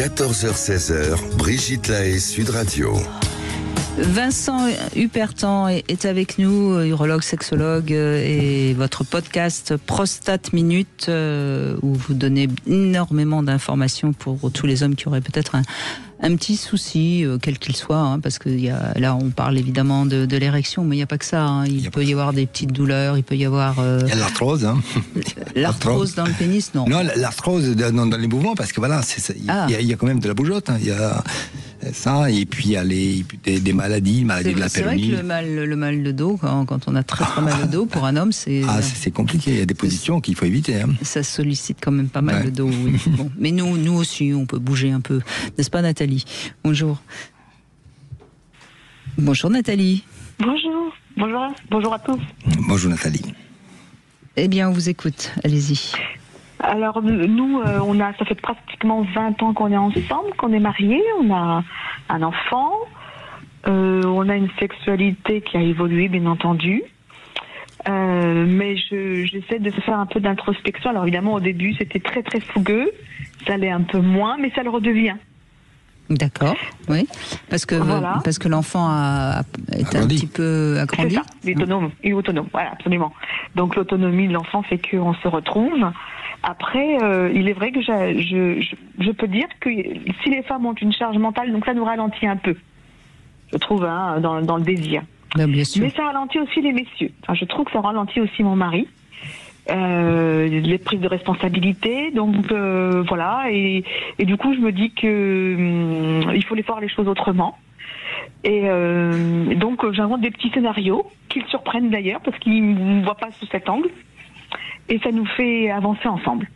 14h-16h, Brigitte Lahaie, Sud Radio. Vincent Hupertan est avec nous, urologue, sexologue, et votre podcast Prostate Minute, où vous donnez énormément d'informations pour tous les hommes qui auraient peut-être un petit souci, quel qu'il soit, hein, parce que là on parle évidemment de l'érection, mais il n'y a pas que ça. Hein. Il peut y avoir des petites douleurs, il peut y avoir... Il y a l'arthrose. Hein. L'arthrose dans le pénis, non. Non, l'arthrose dans les mouvements, parce que voilà, il y a quand même de la bougeotte. Hein. Il y a ça, et puis il y a des maladies de la pelvis. C'est vrai que le mal de dos, quand on a très mal au dos, pour un homme, c'est... c'est compliqué, il y a des positions qu'il faut éviter. Hein. Ça sollicite quand même pas mal le dos, oui. Bon. Mais nous aussi, on peut bouger un peu. N'est-ce pas, Nathalie ? Bonjour. Bonjour, Nathalie. Bonjour à tous. Bonjour, Nathalie. Eh bien, on vous écoute, allez-y. Alors, nous, ça fait pratiquement 20 ans qu'on est ensemble, qu'on est mariés, on a un enfant, on a une sexualité qui a évolué, bien entendu, mais j'essaie de faire un peu d'introspection. Alors, évidemment, au début, c'était très, très fougueux, ça allait un peu moins, mais ça le redevient. D'accord, oui, parce que l'enfant est un petit peu agrandi. C'est ça, il est autonome, voilà, absolument. Donc l'autonomie de l'enfant fait qu'on se retrouve. Après, il est vrai que je peux dire que si les femmes ont une charge mentale, donc ça nous ralentit un peu, je trouve, hein, dans le désir. Bien sûr. Mais ça ralentit aussi les messieurs. Enfin, je trouve que ça ralentit aussi mon mari. Les prises de responsabilité, donc voilà, et du coup je me dis que il faut les voir les choses autrement, et donc j'invente des petits scénarios qui le surprennent d'ailleurs parce qu'ils ne voient pas sous cet angle, et ça nous fait avancer ensemble.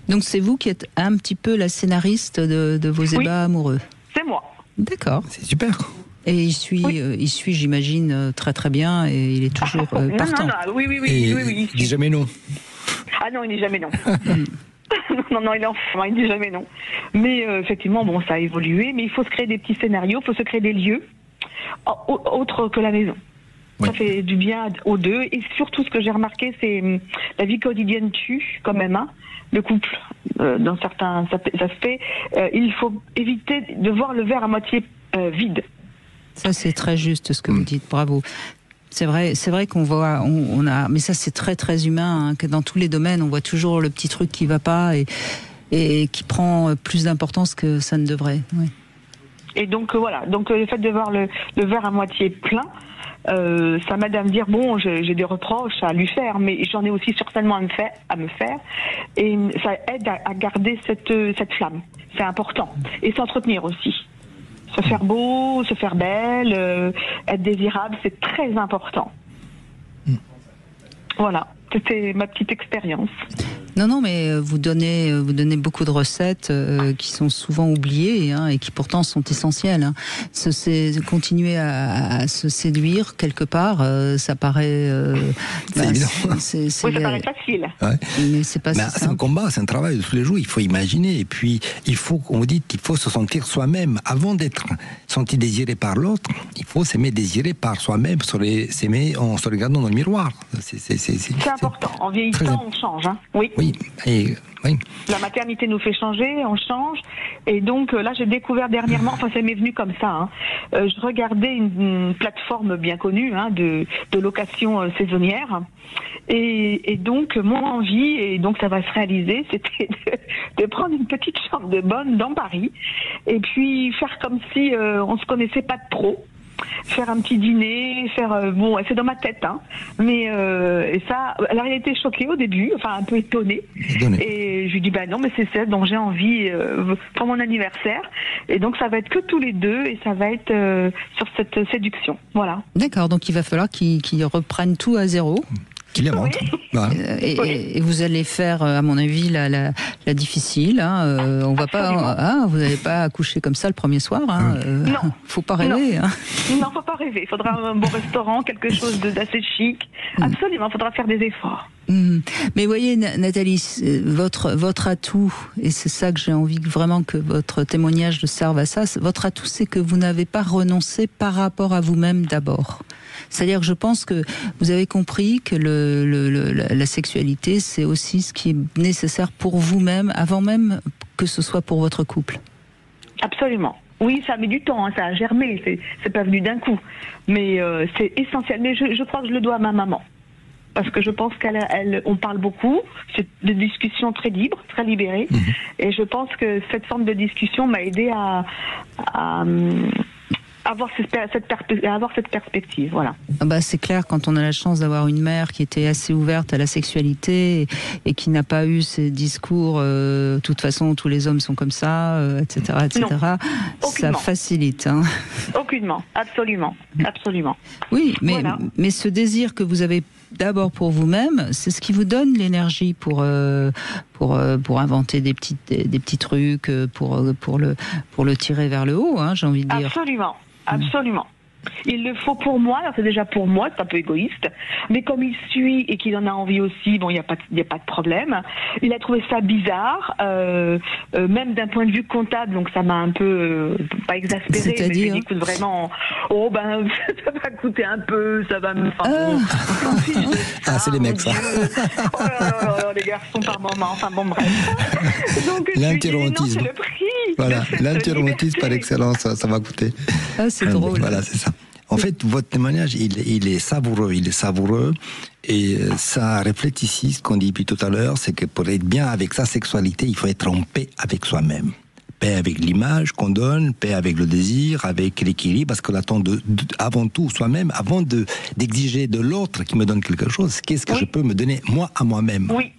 Donc c'est vous qui êtes un petit peu la scénariste de vos ébats amoureux. C'est moi. D'accord. C'est super. Et il suit, j'imagine, très très bien, et il est toujours partant. Oui. Il dit jamais non. Ah non, il dit jamais non. non, il est enfant, il dit jamais non. Mais effectivement, bon, ça a évolué, mais il faut se créer des petits scénarios, il faut se créer des lieux autres que la maison. Oui. Ça fait du bien aux deux, et surtout ce que j'ai remarqué, c'est la vie quotidienne tue quand même, hein, le couple. Dans certains aspects, il faut éviter de voir le verre à moitié vide. Ça, c'est très juste ce que vous dites, bravo. C'est vrai qu'on voit, mais ça c'est très très humain, hein, que dans tous les domaines, on voit toujours le petit truc qui va pas et qui prend plus d'importance que ça ne devrait. Oui. Et donc voilà, le fait de voir le verre à moitié plein, ça m'aide à me dire bon, j'ai des reproches à lui faire, mais j'en ai aussi certainement à me faire, et ça aide à garder cette flamme. C'est important, et s'entretenir aussi. Se faire beau, se faire belle, être désirable, c'est très important. Voilà, c'était ma petite expérience. Non, mais vous donnez beaucoup de recettes qui sont souvent oubliées, hein, et qui pourtant sont essentielles. Hein. Continuer à se séduire quelque part, ça paraît... c'est évident. Ça paraît facile. Ouais. Mais c'est pas si simple. C'est un combat, c'est un travail de tous les jours. Il faut imaginer, et puis on vous dit qu'il faut se sentir soi-même avant d'être senti désiré par l'autre. Il faut s'aimer désiré par soi-même, s'aimer en se regardant dans le miroir. C'est important. En vieillissant, on change. Hein. Oui. Oui. La maternité nous fait changer, on change. Et donc là, j'ai découvert dernièrement, enfin ça m'est venu comme ça, hein, je regardais une plateforme bien connue, hein, de location saisonnière. Et donc, mon envie, et donc ça va se réaliser, c'était de prendre une petite chambre de bonne dans Paris et puis faire comme si on se connaissait pas trop. Faire un petit dîner, bon, c'est dans ma tête, hein, mais et ça, alors il a été choqué au début, enfin un peu étonné, et je lui dis non, mais c'est ça dont j'ai envie pour mon anniversaire, et donc ça va être que tous les deux, et ça va être sur cette séduction, voilà. D'accord, donc il va falloir qu'ils reprennent tout à zéro. Qu'il invente. Oui. Et vous allez faire, à mon avis, la difficile. Hein. On va pas, vous n'allez pas accoucher comme ça le premier soir. Hein. Non. Faut pas rêver. Non. Hein. Non, faut pas rêver. Il faudra un bon restaurant, quelque chose d'assez chic. Absolument, il faudra faire des efforts. Mais voyez, Nathalie, votre atout, et c'est ça que j'ai envie vraiment que votre témoignage serve à ça, votre atout, c'est que vous n'avez pas renoncé par rapport à vous-même d'abord. C'est-à-dire que je pense que vous avez compris que la sexualité, c'est aussi ce qui est nécessaire pour vous-même, avant même que ce soit pour votre couple. Absolument. Oui, ça met du temps, ça a germé, c'est pas venu d'un coup. Mais c'est essentiel. Mais je crois que je le dois à ma maman. Parce que je pense on parle beaucoup, c'est des discussions très libres, très libérées. Et je pense que cette forme de discussion m'a aidé à avoir cette perspective, voilà. C'est clair, quand on a la chance d'avoir une mère qui était assez ouverte à la sexualité et qui n'a pas eu ces discours, de toute façon tous les hommes sont comme ça, etc., ça facilite. Hein. Aucunement, absolument. Oui, mais, voilà. mais ce désir que vous avez d'abord pour vous-même, c'est ce qui vous donne l'énergie pour inventer des petits trucs, pour le tirer vers le haut, hein, j'ai envie de dire. Absolument. Il le faut pour moi, alors c'est déjà pour moi, c'est un peu égoïste, mais comme il suit et qu'il en a envie aussi, bon, il n'y a pas de problème. Il a trouvé ça bizarre, même d'un point de vue comptable, donc ça m'a un peu, pas exaspéré, mais je lui ai dit, écoute, vraiment, ça va coûter un peu, ça va me... c'est les mecs, ça. Les garçons par moment, enfin bon, bref. Donc, l'interromantisme. C'est le prix. Voilà, l'interromantisme par excellence, ça va coûter. C'est drôle. Voilà, c'est ça. En fait, votre témoignage, il est savoureux, et ça reflète ici ce qu'on dit depuis tout à l'heure, c'est que pour être bien avec sa sexualité, il faut être en paix avec soi-même. Paix avec l'image qu'on donne, paix avec le désir, avec l'équilibre, parce qu'on attend avant tout soi-même, avant d'exiger de l'autre qui me donne quelque chose, qu'est-ce que je peux me donner moi à moi-même. Oui.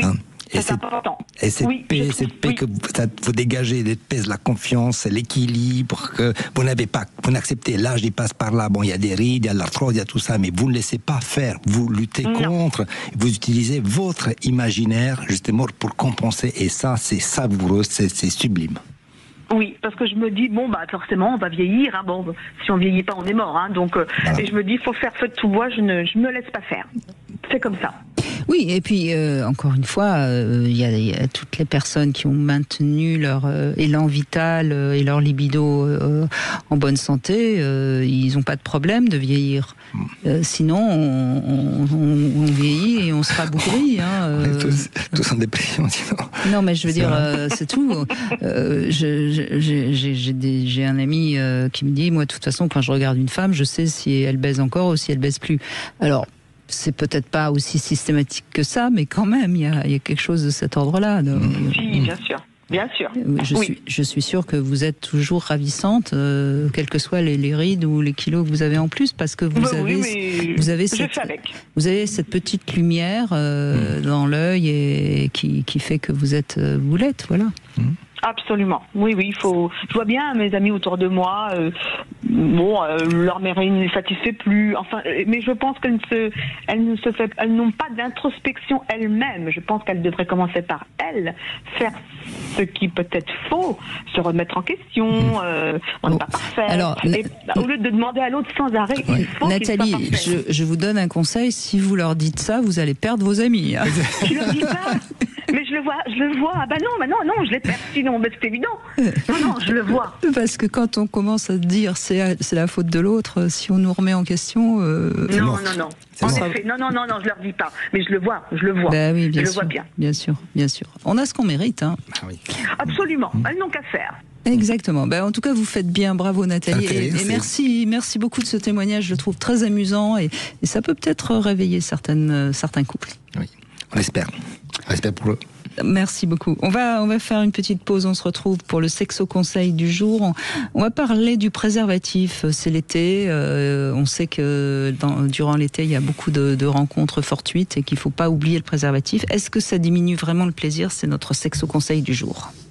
Hein? C'est important. Et cette paix que vous dégagez, cette paix, la confiance, l'équilibre, que vous n'acceptez, l'âge il passe par là, bon, il y a des rides, il y a de l'arthrose, il y a tout ça, mais vous ne laissez pas faire, vous luttez contre, vous utilisez votre imaginaire justement pour compenser, et ça, c'est savoureux, c'est sublime. Oui, parce que je me dis, forcément, on va vieillir, hein, si on vieillit pas, on est mort, hein, donc, voilà. Et je me dis, il faut faire feu de tout bois, je me laisse pas faire. C'est comme ça. Oui, et puis, encore une fois, il y a toutes les personnes qui ont maintenu leur élan vital et leur libido en bonne santé, ils n'ont pas de problème de vieillir. Sinon, on vieillit et on sera bougri. Hein, tous en dépression, sinon. Non, mais je veux dire, c'est tout. J'ai un ami qui me dit, moi, de toute façon, quand je regarde une femme, je sais si elle baise encore ou si elle baise plus. Alors, c'est peut-être pas aussi systématique que ça, mais quand même, il y a quelque chose de cet ordre-là. Si, bien sûr. Bien sûr. Je suis sûre que vous êtes toujours ravissante, quelles que soient les rides ou les kilos que vous avez en plus, parce que vous avez cette petite lumière dans l'œil et qui fait que vous l'êtes, voilà. Absolument. Oui, je vois bien mes amis autour de moi, leur mère ne satisfait plus, enfin, mais je pense elles n'ont pas d'introspection elles-mêmes. Je pense qu'elles devraient commencer par elles, faire ce qui peut-être faut, se remettre en question, on n'est pas parfait. Alors, au lieu de demander à l'autre sans arrêt, il faut Nathalie, qu'il soit parfait. je vous donne un conseil, si vous leur dites ça, vous allez perdre vos amis. Hein. Je leur dis pas. Mais je le vois. Ah non, je l'ai perdu, sinon, mais c'est évident. Non, je le vois. Parce que quand on commence à dire c'est la faute de l'autre, si on nous remet en question... Non. En effet, non, je leur dis pas. Mais je le vois. Ben oui, je le vois bien. Bien sûr. On a ce qu'on mérite. Hein. Ah oui. Absolument, elles n'ont qu'à faire. Exactement. En tout cas, vous faites bien. Bravo, Nathalie. Et merci beaucoup de ce témoignage. Je le trouve très amusant et ça peut peut-être réveiller certains couples. Oui, on espère. Respect pour eux. Merci beaucoup. On va faire une petite pause. On se retrouve pour le sexo conseil du jour. On va parler du préservatif. C'est l'été. On sait que durant l'été, il y a beaucoup de rencontres fortuites et qu'il ne faut pas oublier le préservatif. Est-ce que ça diminue vraiment le plaisir ? C'est notre sexo conseil du jour.